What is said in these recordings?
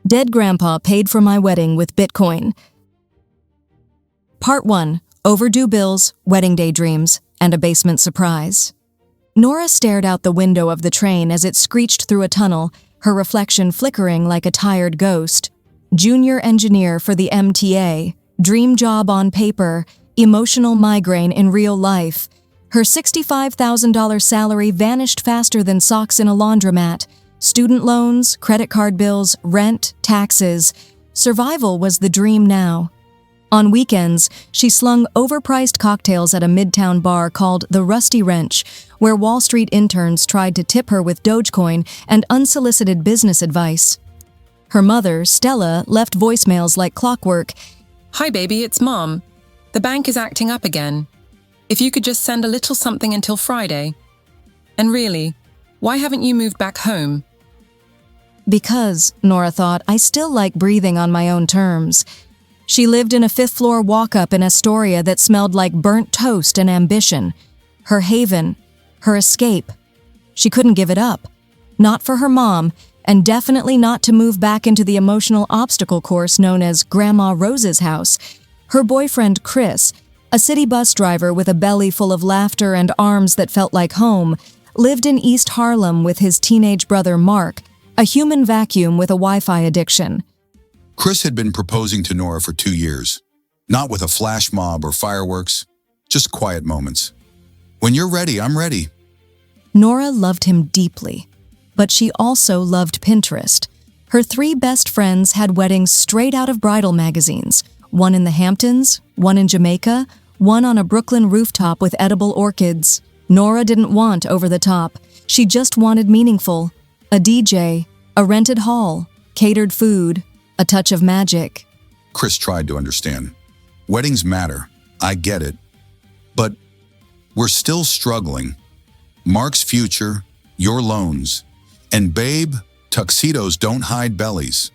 Dead Grandpa Paid for My Wedding with Bitcoin. Part 1. Overdue bills, wedding day dreams, and a basement surprise. Nora stared out the window of the train as it screeched through a tunnel, her reflection flickering like a tired ghost. Junior engineer for the MTA, dream job on paper, emotional migraine in real life. Her $65,000 salary vanished faster than socks in a laundromat. Student loans, credit card bills, rent, taxes. Survival was the dream now. On weekends, she slung overpriced cocktails at a midtown bar called the Rusty Wrench, where Wall Street interns tried to tip her with Dogecoin and unsolicited business advice. Her mother, Stella, left voicemails like clockwork. "Hi baby, it's Mom. The bank is acting up again. If you could just send a little something until Friday. And really, why haven't you moved back home?" Because, Nora thought, I still like breathing on my own terms. She lived in a fifth-floor walk-up in Astoria that smelled like burnt toast and ambition. Her haven, her escape. She couldn't give it up. Not for her mom, and definitely not to move back into the emotional obstacle course known as Grandma Rose's house. Her boyfriend, Chris, a city bus driver with a belly full of laughter and arms that felt like home, lived in East Harlem with his teenage brother, Mark, a human vacuum with a Wi-Fi addiction. Chris had been proposing to Nora for 2 years, not with a flash mob or fireworks, just quiet moments. "When you're ready, I'm ready." Nora loved him deeply, but she also loved Pinterest. Her 3 best friends had weddings straight out of bridal magazines, one in the Hamptons, one in Jamaica, one on a Brooklyn rooftop with edible orchids. Nora didn't want over the top. She just wanted meaningful. A DJ, a rented hall, catered food, a touch of magic. Chris tried to understand. Weddings matter, I get it. But we're still struggling. Mark's future, your loans. And babe, tuxedos don't hide bellies.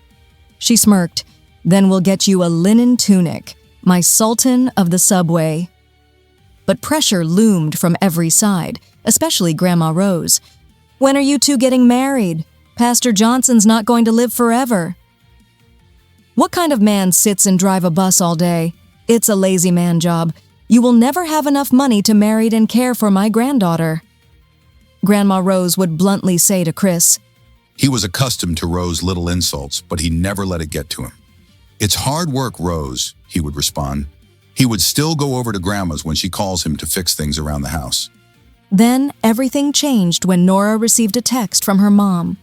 She smirked. Then we'll get you a linen tunic, my sultan of the subway. But pressure loomed from every side, especially Grandma Rose. When are you two getting married? Pastor Johnson's not going to live forever. What kind of man sits and drive a bus all day? It's a lazy man job. You will never have enough money to marry and care for my granddaughter. Grandma Rose would bluntly say to Chris. He was accustomed to Rose's little insults, but he never let it get to him. "It's hard work, Rose," he would respond. He would still go over to Grandma's when she calls him to fix things around the house. Then everything changed when Nora received a text from her mom.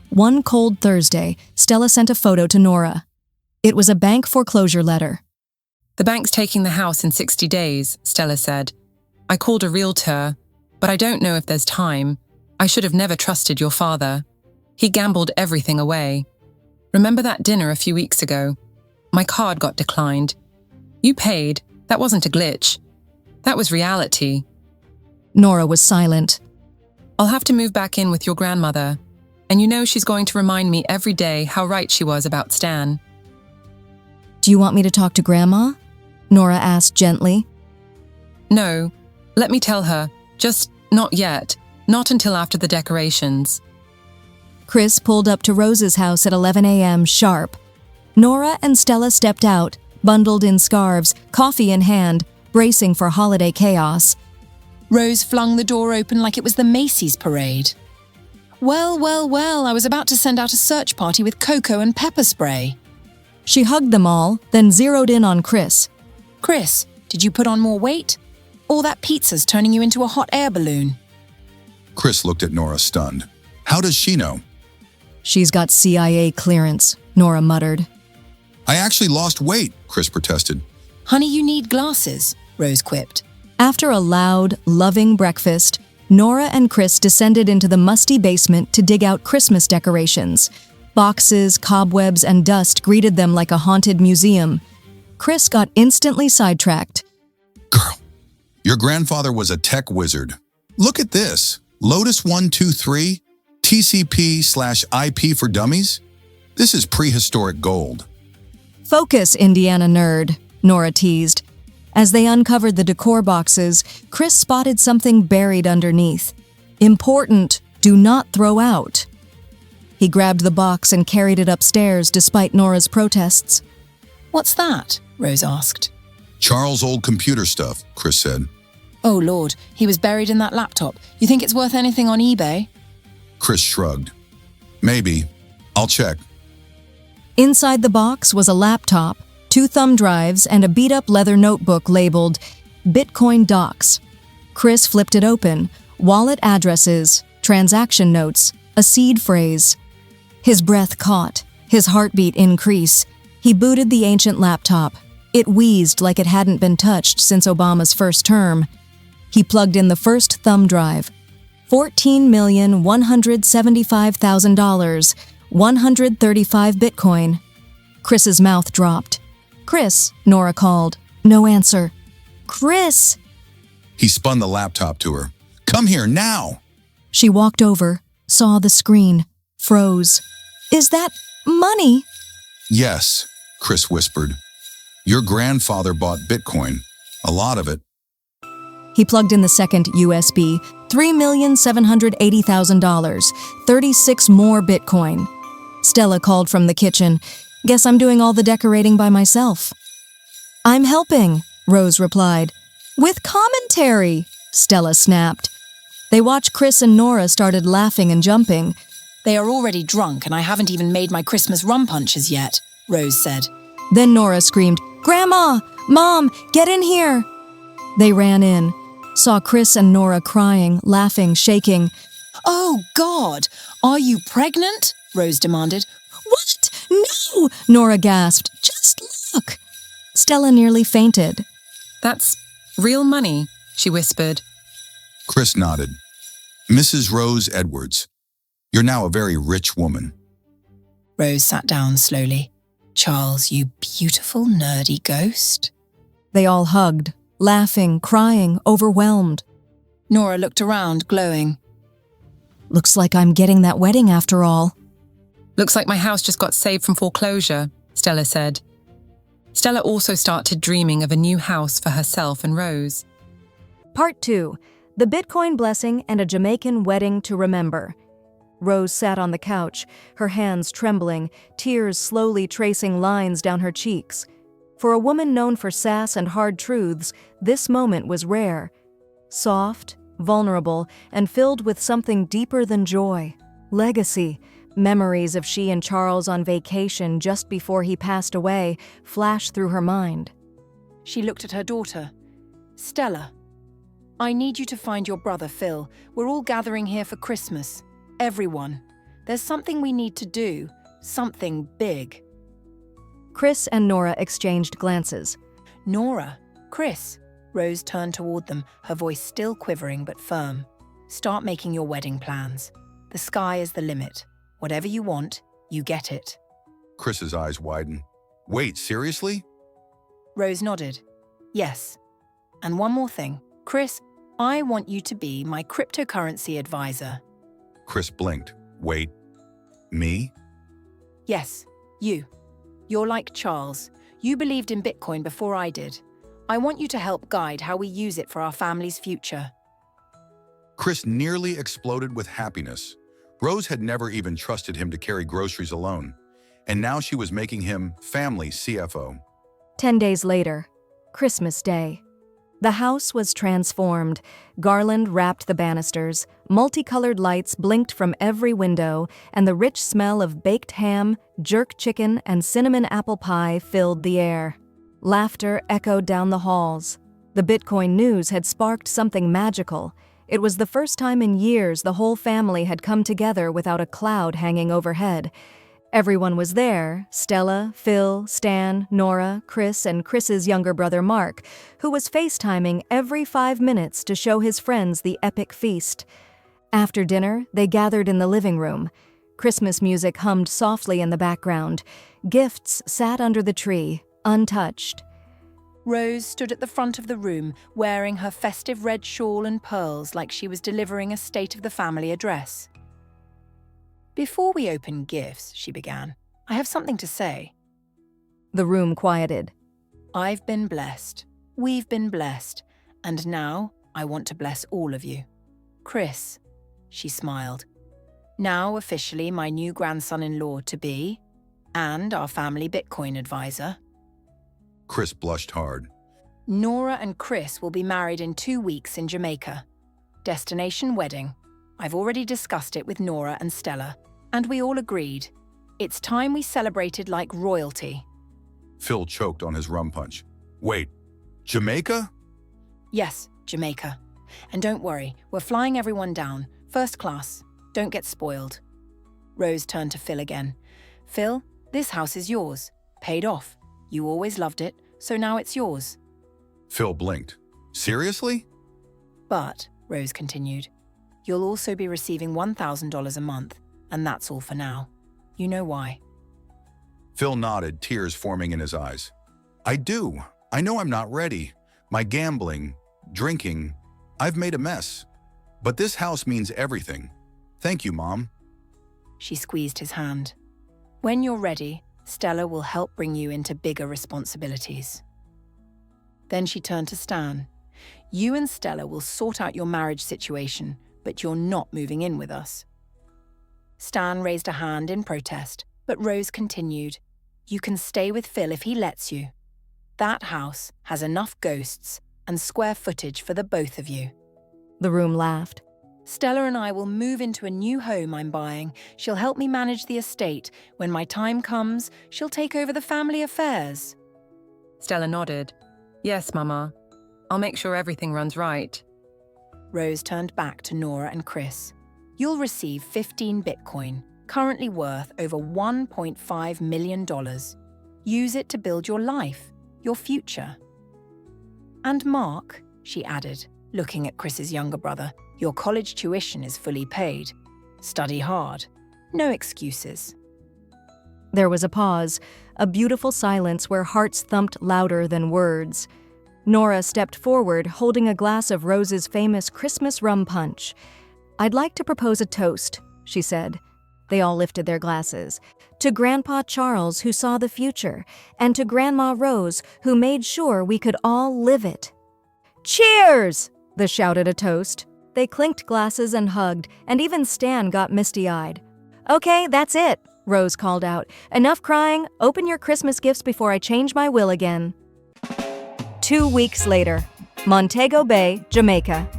One cold Thursday, Stella sent a photo to Nora. It was a bank foreclosure letter. "The bank's taking the house in 60 days, Stella said. "I called a realtor, but I don't know if there's time. I should have never trusted your father. He gambled everything away. Remember that dinner a few weeks ago? My card got declined. You paid. That wasn't a glitch. That was reality." Nora was silent. "I'll have to move back in with your grandmother. And you know she's going to remind me every day how right she was about Stan." Do you want me to talk to Grandma? Nora asked gently. "No, let me tell her. Just not yet. Not until after the decorations." Chris pulled up to Rose's house at 11 a.m. sharp. Nora and Stella stepped out, bundled in scarves, coffee in hand, bracing for holiday chaos. Rose flung the door open like it was the Macy's parade. Well, I was about to send out a search party with cocoa and pepper spray." She hugged them all, then zeroed in on Chris. "Chris, did you put on more weight? All that pizza's turning you into a hot air balloon." Chris looked at Nora stunned. How does she know? She's got CIA clearance, Nora muttered. "I actually lost weight," Chris protested. "Honey, you need glasses," Rose quipped. After a loud, loving breakfast, Nora and Chris descended into the musty basement to dig out Christmas decorations. Boxes, cobwebs, and dust greeted them like a haunted museum. Chris got instantly sidetracked. "Girl, your grandfather was a tech wizard. Look at this. Lotus 123, TCP/IP for dummies. This is prehistoric gold." Focus, Indiana nerd, Nora teased. As they uncovered the decor boxes, Chris spotted something buried underneath. Important, do not throw out. He grabbed the box and carried it upstairs despite Nora's protests. What's that? Rose asked. Charles' old computer stuff, Chris said. Oh, Lord, he was buried in that laptop. You think it's worth anything on eBay? Chris shrugged. Maybe. I'll check. Inside the box was a laptop, 2 thumb drives, and a beat-up leather notebook labeled Bitcoin Docs. Chris flipped it open. Wallet addresses, transaction notes, a seed phrase. His breath caught, his heartbeat increased. He booted the ancient laptop. It wheezed like it hadn't been touched since Obama's first term. He plugged in the first thumb drive. $14,175,000, 135 Bitcoin. Chris's mouth dropped. Chris, Nora called. No answer. Chris! He spun the laptop to her. Come here now! She walked over, saw the screen, froze. Is that money? Yes, Chris whispered. Your grandfather bought Bitcoin. A lot of it. He plugged in the second USB, $3,780,000, 36 more Bitcoin. Stella called from the kitchen. Guess I'm doing all the decorating by myself. I'm helping, Rose replied. With commentary, Stella snapped. They watched Chris and Nora started laughing and jumping. They are already drunk and I haven't even made my Christmas rum punches yet, Rose said. Then Nora screamed, Grandma! Mom! Get in here! They ran in, saw Chris and Nora crying, laughing, shaking. Oh, God! Are you pregnant? Rose demanded. What? No! Nora gasped. Just look! Stella nearly fainted. That's real money, she whispered. Chris nodded. Mrs. Rose Edwards, you're now a very rich woman. Rose sat down slowly. Charles, you beautiful, nerdy ghost. They all hugged, laughing, crying, overwhelmed. Nora looked around, glowing. Looks like I'm getting that wedding after all. Looks like my house just got saved from foreclosure, Stella said. Stella also started dreaming of a new house for herself and Rose. Part 2. The Bitcoin Blessing and a Jamaican Wedding to Remember. Rose sat on the couch, her hands trembling, tears slowly tracing lines down her cheeks. For a woman known for sass and hard truths, this moment was rare. Soft, vulnerable, and filled with something deeper than joy. Legacy. Memories of she and Charles on vacation just before he passed away flashed through her mind. She looked at her daughter. Stella, I need you to find your brother Phil. We're all gathering here for Christmas. Everyone. There's something we need to do. Something big. Chris and Nora exchanged glances. Nora, Chris. Rose turned toward them, her voice still quivering but firm. Start making your wedding plans. The sky is the limit. Whatever you want, you get it. Chris's eyes widened. Wait, seriously? Rose nodded. Yes. And one more thing. Chris, I want you to be my cryptocurrency advisor. Chris blinked. Wait. Me? Yes, you. You're like Charles. You believed in Bitcoin before I did. I want you to help guide how we use it for our family's future. Chris nearly exploded with happiness. Rose had never even trusted him to carry groceries alone, and now she was making him family CFO. 10 days later, Christmas Day. The house was transformed. Garland wrapped the banisters, multicolored lights blinked from every window, and the rich smell of baked ham, jerk chicken, and cinnamon apple pie filled the air. Laughter echoed down the halls. The Bitcoin news had sparked something magical. It was the first time in years the whole family had come together without a cloud hanging overhead. Everyone was there, Stella, Phil, Stan, Nora, Chris, and Chris's younger brother Mark, who was FaceTiming every 5 minutes to show his friends the epic feast. After dinner, they gathered in the living room. Christmas music hummed softly in the background. Gifts sat under the tree, untouched. Rose stood at the front of the room, wearing her festive red shawl and pearls like she was delivering a State of the Family address. Before we open gifts, she began, I have something to say. The room quieted. I've been blessed. We've been blessed. And now I want to bless all of you. Chris, she smiled. now officially my new grandson-in-law to be, and our family Bitcoin advisor. Chris blushed hard. Nora and Chris will be married in 2 weeks in Jamaica. Destination wedding. I've already discussed it with Nora and Stella, and we all agreed. It's time we celebrated like royalty. Phil choked on his rum punch. Wait, Jamaica? Yes, Jamaica. And don't worry, we're flying everyone down, first class. Don't get spoiled. Rose turned to Phil again. Phil, this house is yours. Paid off. You always loved it, so now it's yours. Phil blinked. Seriously? But, Rose continued, you'll also be receiving $1,000 a month, and that's all for now. You know why. Phil nodded, tears forming in his eyes. I do. I know I'm not ready. My gambling, drinking, I've made a mess. But this house means everything. Thank you, Mom. She squeezed his hand. When you're ready, Stella will help bring you into bigger responsibilities. Then she turned to Stan. You and Stella will sort out your marriage situation, but you're not moving in with us. Stan raised a hand in protest, but Rose continued. You can stay with Phil if he lets you. That house has enough ghosts and square footage for the both of you. The room laughed. Stella and I will move into a new home I'm buying. She'll help me manage the estate. When my time comes, she'll take over the family affairs. Stella nodded. Yes, Mama. I'll make sure everything runs right. Rose turned back to Nora and Chris. You'll receive 15 Bitcoin, currently worth over $1.5 million. Use it to build your life, your future. And Mark, she added, looking at Chris's younger brother, your college tuition is fully paid. Study hard. No excuses. There was a pause, a beautiful silence where hearts thumped louder than words. Nora stepped forward, holding a glass of Rose's famous Christmas rum punch. I'd like to propose a toast, she said. They all lifted their glasses. To Grandpa Charles, who saw the future, and to Grandma Rose, who made sure we could all live it. Cheers! They shouted a toast. They clinked glasses and hugged, and even Stan got misty-eyed. Okay, that's it, Rose called out. Enough crying. Open your Christmas gifts before I change my will again. 2 weeks later, Montego Bay, Jamaica.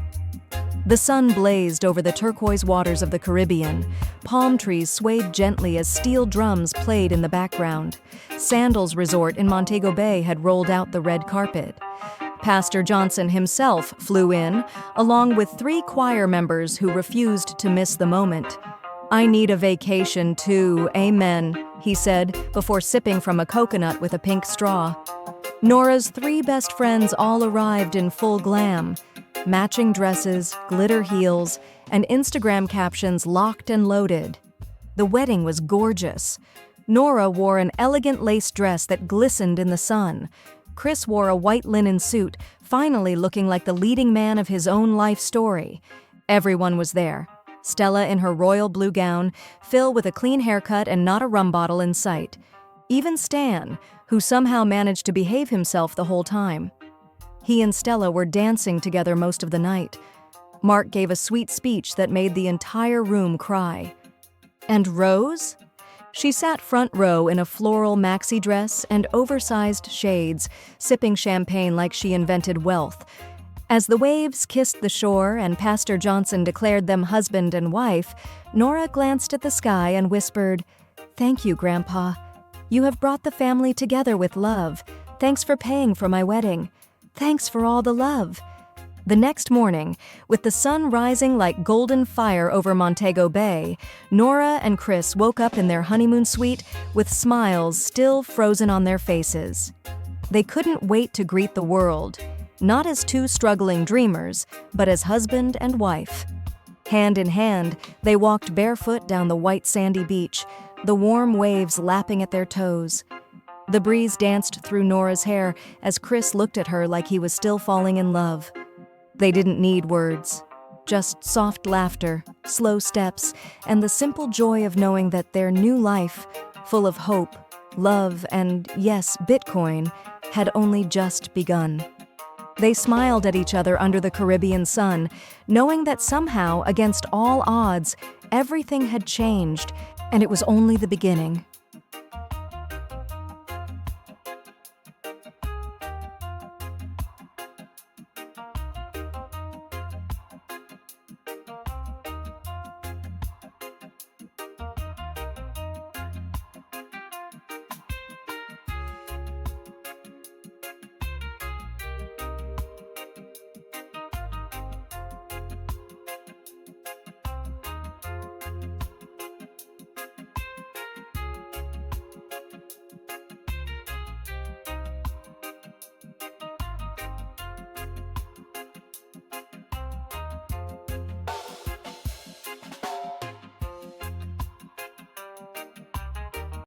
The sun blazed over the turquoise waters of the Caribbean. Palm trees swayed gently as steel drums played in the background. Sandals Resort in Montego Bay had rolled out the red carpet. Pastor Johnson himself flew in, along with 3 choir members who refused to miss the moment. I need a vacation too, amen, he said, before sipping from a coconut with a pink straw. Nora's 3 best friends all arrived in full glam. Matching dresses, glitter heels, and Instagram captions locked and loaded. The wedding was gorgeous. Nora wore an elegant lace dress that glistened in the sun. Chris wore a white linen suit, finally looking like the leading man of his own life story. Everyone was there. Stella in her royal blue gown, Phil with a clean haircut and not a rum bottle in sight. Even Stan, who somehow managed to behave himself the whole time. He and Stella were dancing together most of the night. Mark gave a sweet speech that made the entire room cry. And Rose? She sat front row in a floral maxi dress and oversized shades, sipping champagne like she invented wealth. As the waves kissed the shore and Pastor Johnson declared them husband and wife, Nora glanced at the sky and whispered, "Thank you, Grandpa. You have brought the family together with love. Thanks for paying for my wedding. Thanks for all the love." The next morning, with the sun rising like golden fire over Montego Bay, Nora and Chris woke up in their honeymoon suite with smiles still frozen on their faces. They couldn't wait to greet the world, not as 2 struggling dreamers, but as husband and wife. Hand in hand, they walked barefoot down the white sandy beach, the warm waves lapping at their toes. The breeze danced through Nora's hair as Chris looked at her like he was still falling in love. They didn't need words, just soft laughter, slow steps, and the simple joy of knowing that their new life, full of hope, love, and, yes, Bitcoin, had only just begun. They smiled at each other under the Caribbean sun, knowing that somehow, against all odds, Everything had changed, and it was only the beginning.